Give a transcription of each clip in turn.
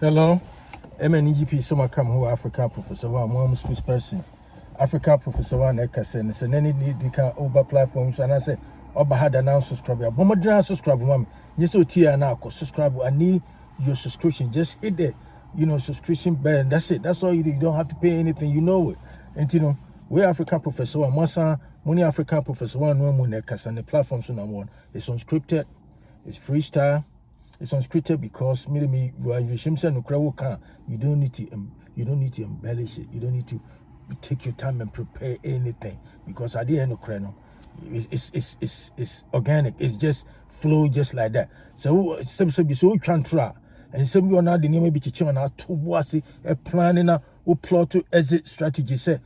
Hello, MNEGP Summer Come who African Professor One, one Swiss person. African Professor One, Ekasen, and any need over platforms, and I say, Oba had announced subscribe. Bomadran subscribe, mom. Yes, OT now, subscribe. I need your subscription. Just hit the, subscription bell. That's it. That's all you do. You don't have to pay anything. You know it. And we African Professor One, Masa, Money African Professor One, no more Ekasen, the platforms on one. It's unscripted, it's freestyle. It's unscripted because you don't need to embellish it. You don't need to take your time and prepare anything because at the end of it's organic. It's just flow just like that. So some so can try and some you are not the name of the on our to a planning a plot to exit strategy say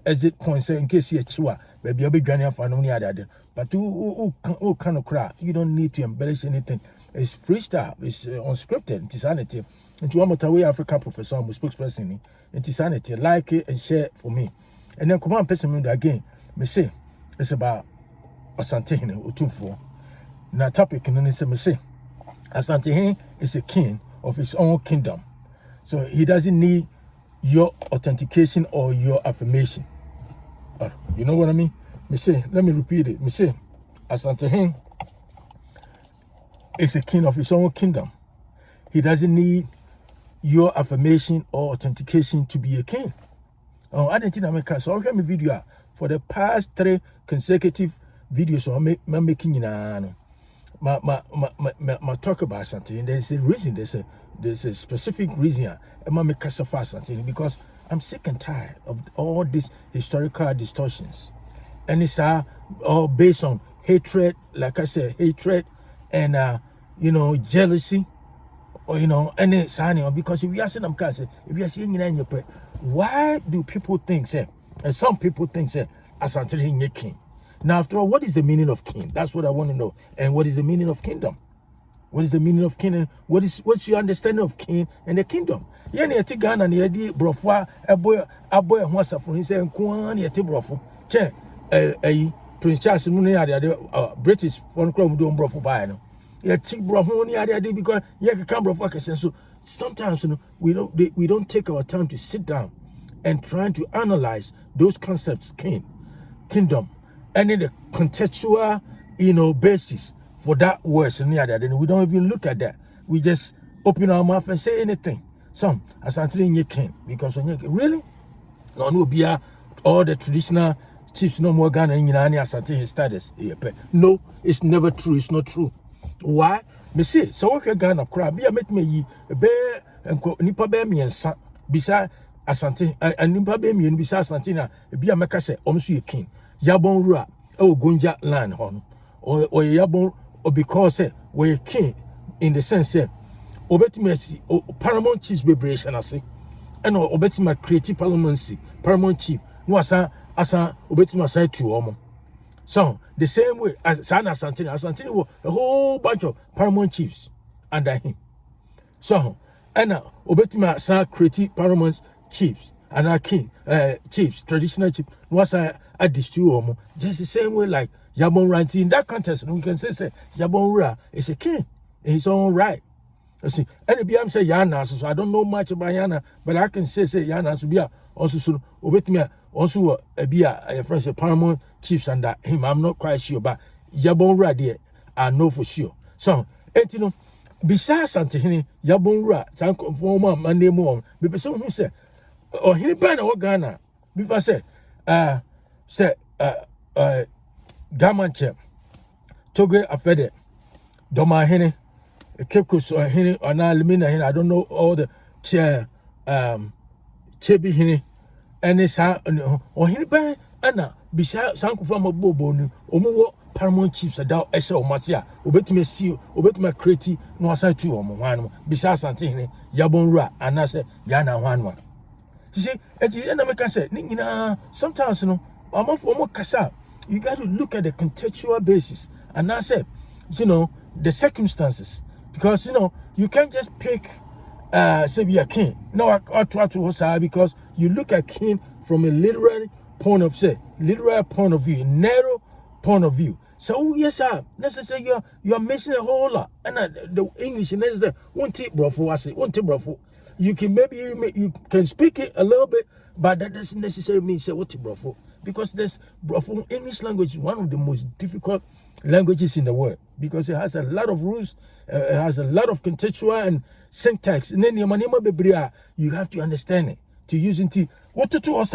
exit point say in case you chua baby you'll be granny for no other but who kind of cry. You don't need to embellish anything. It's freestyle, it's unscripted, it's sanity. And to one more way African Professor, I'm a spokesperson, it's sanity. Like it and share it for me. And then come on, person again, me say, it's about Asantehene, Utumfo. Now topic, and then it's me say, Asantehene is a king of his own kingdom. So he doesn't need your authentication or your affirmation. You know what I mean? Me say, let me repeat it. Me say, Asantehene is a king of his own kingdom. He doesn't need your affirmation or authentication to be a king. I didn't think I make so. I'll hear my video for the past 3 consecutive videos. I'm making my talk about something. There's a reason. There's a specific reason. I'm making something because I'm sick and tired of all these historical distortions, and it's all based on hatred. Like I said, hatred and jealousy, or and it's because if you ask them, if you are seeing in your prayer, why do people think and some people think Asante king? Now, after all, what is the meaning of king? That's what I want to know. And what is the meaning of kingdom? What is the meaning of king? And what's your understanding of king and the kingdom? Yeah, near Ghana and the brofwa, a boy who for he said, Kwan, yet brofo, che, a Prince Charles Munia, British phone chrome don't brofo by. Yeah, cheap brofo idea because you can't brofo. So sometimes we don't take our time to sit down and trying to analyze those concepts, kingdom, and in the contextual basis for that words and the other. Then we don't even look at that. We just open our mouth and say anything. Some Asante king because really no be all the traditional chiefs no more Ghana in Asante status. No, it's never true. It's not true. Why? Me say so okay Ghana crab be make me yi be nipa be miensa bisa Asante and nipa be mien bisa Asante na be ameka say omso ye king yabon rua e ogonja land hon or yabon or because say we king in the sense say obetime paramount chiefs be breation ase and obetime create paramount chief no asa obetime asa tu omo. So the same way as Asantehene was a whole bunch of paramount chiefs under him. So and now Obetima Sa creative paramount chiefs and our king chiefs, traditional chiefs was a district just the same way like Yabon Ranti in that context. We can say Yabon Ra is a king in his own right. You see, and if I'm say Yana, so I don't know much about Yana, but I can say Yana to be also soon Obetima also be a friend of paramount chiefs under him. I'm not quite sure, but Yabon Ra there I know for sure. So besides Asantehene, Yabon Ra, some former man name more. But person who said, oh, he ban or Ghana. Before say Gamanche, Toge Afede, Doma Hene, Kepkus or Hene or na Limina Hene. I don't know all the chair Chebi Hene. And it's or he ban Anna besides Sanku from a bobo omo paramount chiefs about Esha or Masia, obetime see, obetime creati, no aside two or one, besides Asantehene, Yabon Ra, and I say Yana one. You see, at the end of the say, sometimes I'm off more casa. You got to look at the contextual basis, and I said, the circumstances, because you can't just pick say be a king. No, I try to because you look at king from a literary point of view, narrow point of view. So yes, sir. Necessarily you are missing a whole lot. And the English and is won't take brofo. I say won't take brofo. You can you can speak it a little bit, but that doesn't necessarily mean say what brofo, because this brofo English language is one of the most difficult languages in the world, because it has a lot of rules, it has a lot of contextual and syntax. And then you have to understand it to use it. What to us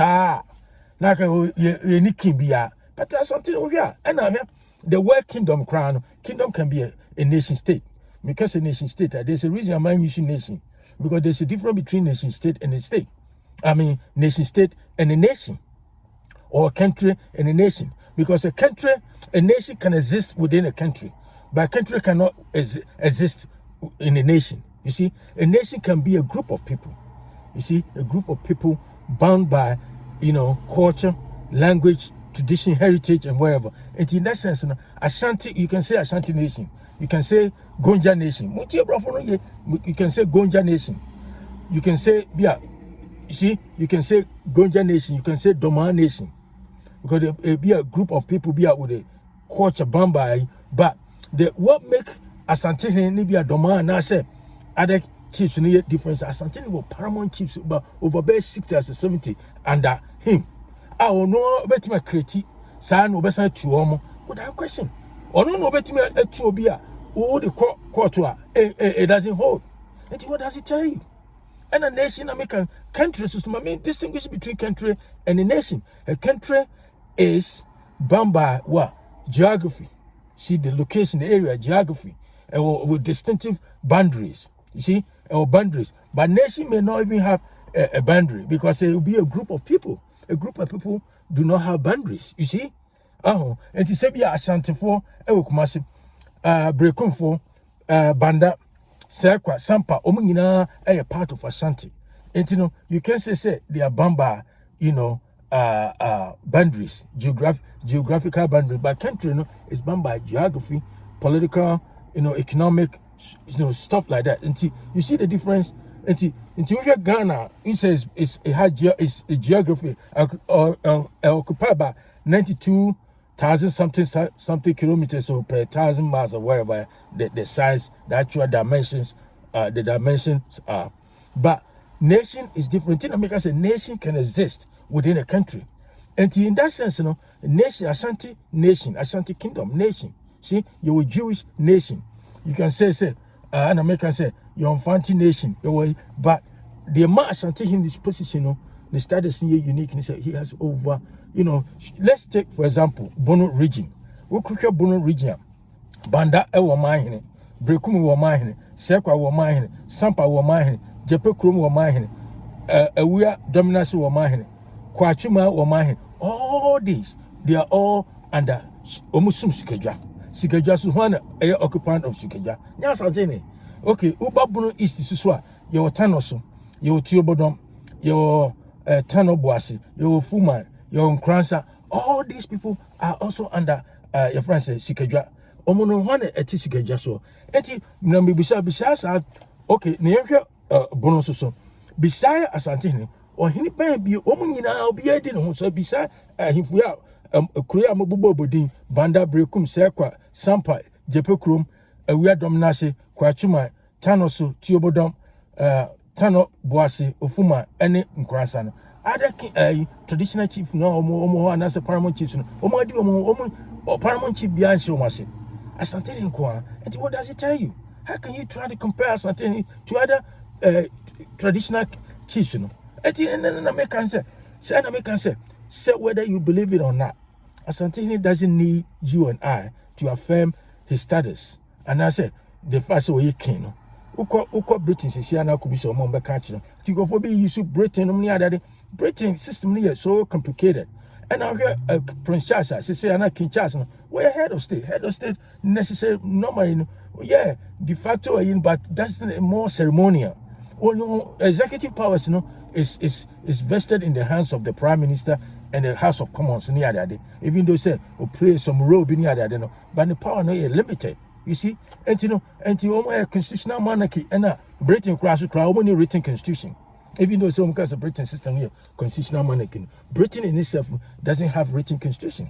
like you can be but there's something over here. And now here the word kingdom crown, kingdom can be a nation state. Because a nation state, there's a reason I'm using nation, because there's a difference between nation state and a state. I mean nation state and a nation, or a country and a nation. Because a nation can exist within a country, but a country cannot exist in a nation. You see, a nation can be a group of people. You see, a group of people bound by, culture, language, tradition, heritage, and wherever. And in that sense, Ashanti, you can say Ashanti nation. You can say Gonja nation. You can say Gonja nation. You can say, you can say Gonja nation. You can say Doma nation. Because it be a group of people be out with a culture bound by, but what make Asantehene be a Doma, and I say other chiefs need difference. Asantehene were paramount chiefs, but over base 60 or 70 under him. I will know about my critique, son, obesa chuomo. Without question. Or no bet me a tuobia, oh, the court, it doesn't hold. And what does it tell you? And a nation, American country system, I mean, distinguish between country and a nation. A country is bound by what? Geography. See the location, the area, geography, with distinctive boundaries. You see, or boundaries. But nation may not even have a boundary, because it will be a group of people. A group of people do not have boundaries. You see? And to say, Asante for Kumasi, Brekum for Banda, Sekwa, Sampa, Omina, a part of Ashanti. And you can say they are bound by, boundaries, geographical boundaries. But country, is bound by geography, political, economic, stuff like that. And you see the difference. And until Ghana, it says it's a geography occupied by 92,000 something kilometers or per 1,000 miles or wherever the size, the actual dimensions, the dimensions are. But nation is different. In America, a nation can exist within a country. And in that sense, nation, Ashanti nation, Ashanti Kingdom nation. See, you're a Jewish nation. You can say, and America say, you're Asante nation. But the amount Asante in this position, the status is unique. He has over, let's take, for example, Bono region. We could have Bono region. Banda ewa mahine, Brekum wa mahine, Sekwa wa mahine, Sampa wa mahine, Jepe Krum wa mahine, Ewia Dominasi wa mahine, Kwachuma wa mahine. All these, they are all under Omusum Sikeja. Sikeja Suhana, a occupant of Sikeja. Yes, I'll okay, Ubabuno East Suswa, your Tanoso, your Tiobodom, your Tano Boasi, your Fuman, your Nkransa, all these people are also under your friend says Sikeja. Omono one at Sikeja so. Eti Nambi Bisa, okay, near Bonoso. Beside Asantehene, or Hinipan be Omunina, be a dinner, so beside him we are Korea Mobubo Bodin, Banda Brekum Sekwa, Sampa, Jepekrum. We are Dominasi, Kwachuma, Tanosu, Tiobodom, Tano Boasi, Ofuma, any Nkrasano. Other traditional chief no Omo and as a paramount chief, Omo or paramount chief behind Shomasi. Asantehene Kwa. And what does it tell you? How can you try to compare Asantehene to other traditional chiefs? And then American say whether you believe it or not, Asantehene doesn't need you and I to affirm his status. And I say, the first way you can. Uko Britain, Sisiana could be so more catch them. To go for being used to Britain, Britain system is so complicated. And I hear Prince Charles, I say, I'm not King Charles. We're head of state necessary, normally, yeah, de facto, but that's more ceremonial. Well, no, executive powers, is vested in the hands of the Prime Minister and the House of Commons near that day. Even though say or play some role near that, but the power no is limited. You see, and a constitutional monarchy and Britain cross only written constitution. Even though some kinds of Britain system here, constitutional monarchy, Britain in itself doesn't have written constitution.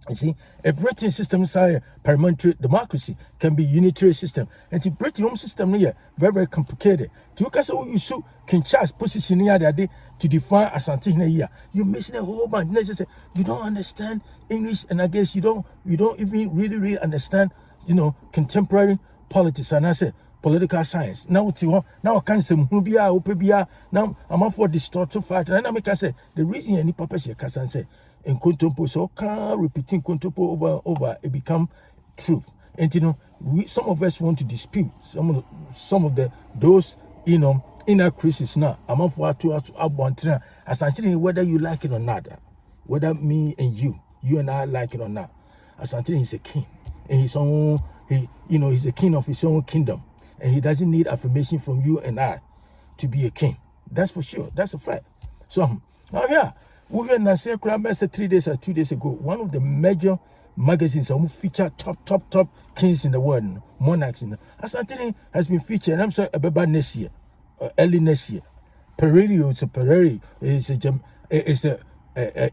You see, a Britain system is a parliamentary democracy, can be unitary system. And the Britain home system here very, very complicated. To look at how you shoot King Charles position here that day to define Asantehene here. You're missing a whole bunch. You don't understand English, and I guess you don't even really understand, contemporary politics, and I say political science. Now I can't say now I'm up for distorted fact. And I make I say the reason any purpose here can say in contempo, so can't repeating contempo over it become truth. And some of us want to dispute some of those inner crisis now. I'm up for to one as I say whether you like it or not, whether me and you and I like it or not. Asante is a king, and he's a king of his own kingdom, and he doesn't need affirmation from you and I to be a king. That's for sure. That's a fact. So now here. We heard Nasir Krabbe 3 days or 2 days ago. One of the major magazines that feature top kings in the world, monarchs in the Asante has been featured. I'm sorry, about next year, early next year. Pererio, it's a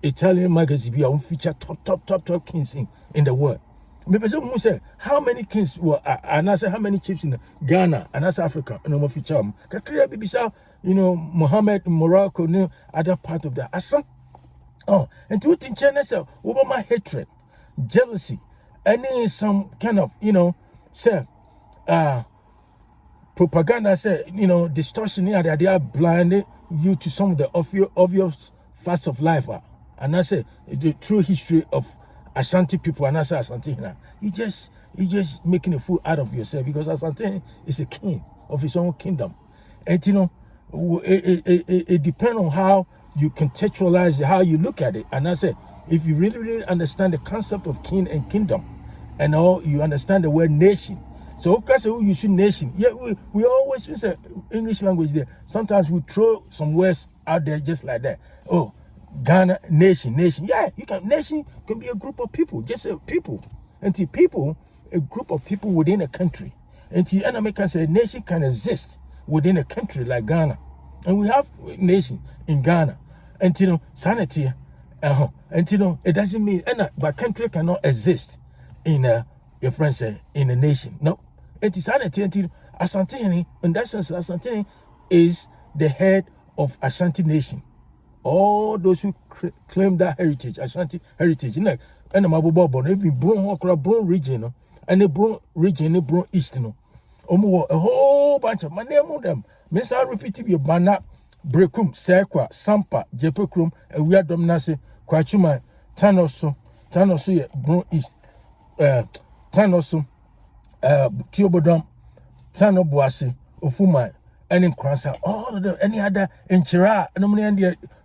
Italian magazine. We feature top kings in the world. Maybe someone say how many kings were and I say how many chiefs in Ghana and that's Africa and I'm feature them. Mohammed, Morocco, other part of the Asa. And to think China say over my hatred, jealousy, any some kind of say propaganda say distortion here they are blinding you to some of the obvious facts of life and I say the true history of Ashanti people and I say Asantehene. You just making a fool out of yourself because Asante is a king of his own kingdom, and it depends on how you contextualize it, how you look at it. And I say, if you really understand the concept of king and kingdom, and all you understand the word nation. So because you see nation, yeah, we always use English language there. Sometimes we throw some words out there just like that. Oh, Ghana, nation. Yeah, nation can be a group of people, just a people. And people, a group of people within a country. And the American say nation can exist within a country like Ghana. And we have nation in Ghana. And sanity, and it doesn't mean but country cannot exist in your friend say in a nation. No. It is sanity until Asantehene, in that sense, Asantehene is the head of Ashanti nation. All those who claim that heritage, Ashanti heritage, and I'm even Bron region, and the Bron region, the Bron East, a whole bunch of my name on them. Miss I repeat your Bana, Brekum, Sekwa, Sampa, Jepekrum, and we are dominasi, Kwachuma, Tanoso, Bron East, Tanoso, Tiobodom, Tano Boasi, Ufuma, and in Kransa, all of them, any other in Chira,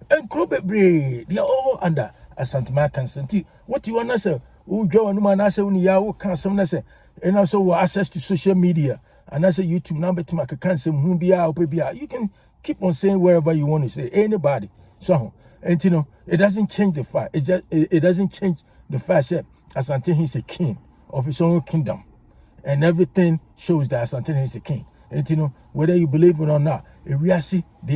and Krobe, they are all under Asante Consent. What you want to say? Who go and man, I say, Uniao can't some say, and also access to social media, and I say YouTube number to make a cancer, you can keep on saying wherever you want to say, anybody. So, and it doesn't change the fact, it doesn't change the fact that Asante is a king of his own kingdom, and everything shows that Asante is a king. And whether you believe it or not, they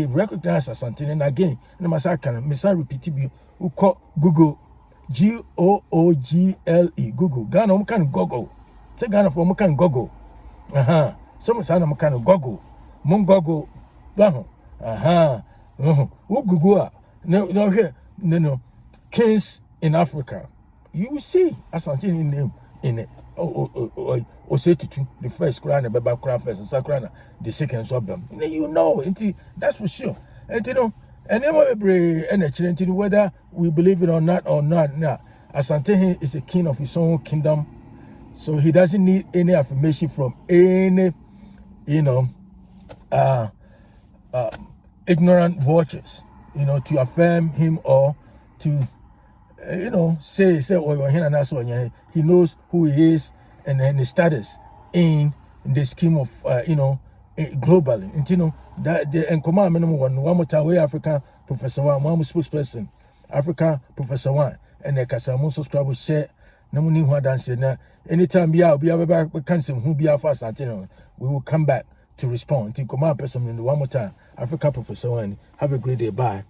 recognize Asante. And again, and I repeat it, who call Google, Google. Google. Ghana, can Google. Take Ghana for can Google. Some say I'm can Google. Mon Google. Who Google? No here. No. Kings in Africa. You will see Asante name in it. Or say to the first crown, the baby crown first, and second, the second of them. That's for sure. And and then whether we believe it or not, now Asante is a king of his own kingdom, so he doesn't need any affirmation from any, ignorant vultures, to affirm him or to. Say, he knows who he is and then his status in the scheme of, globally. That the command minimum one more time, way African Professor One spokesperson, African Professor One, and the Casamun subscribe share, no money who dance anytime be able to cancel who be our fast, we will come back to respond. Command person in the one more time, African Professor One. Have a great day. Bye.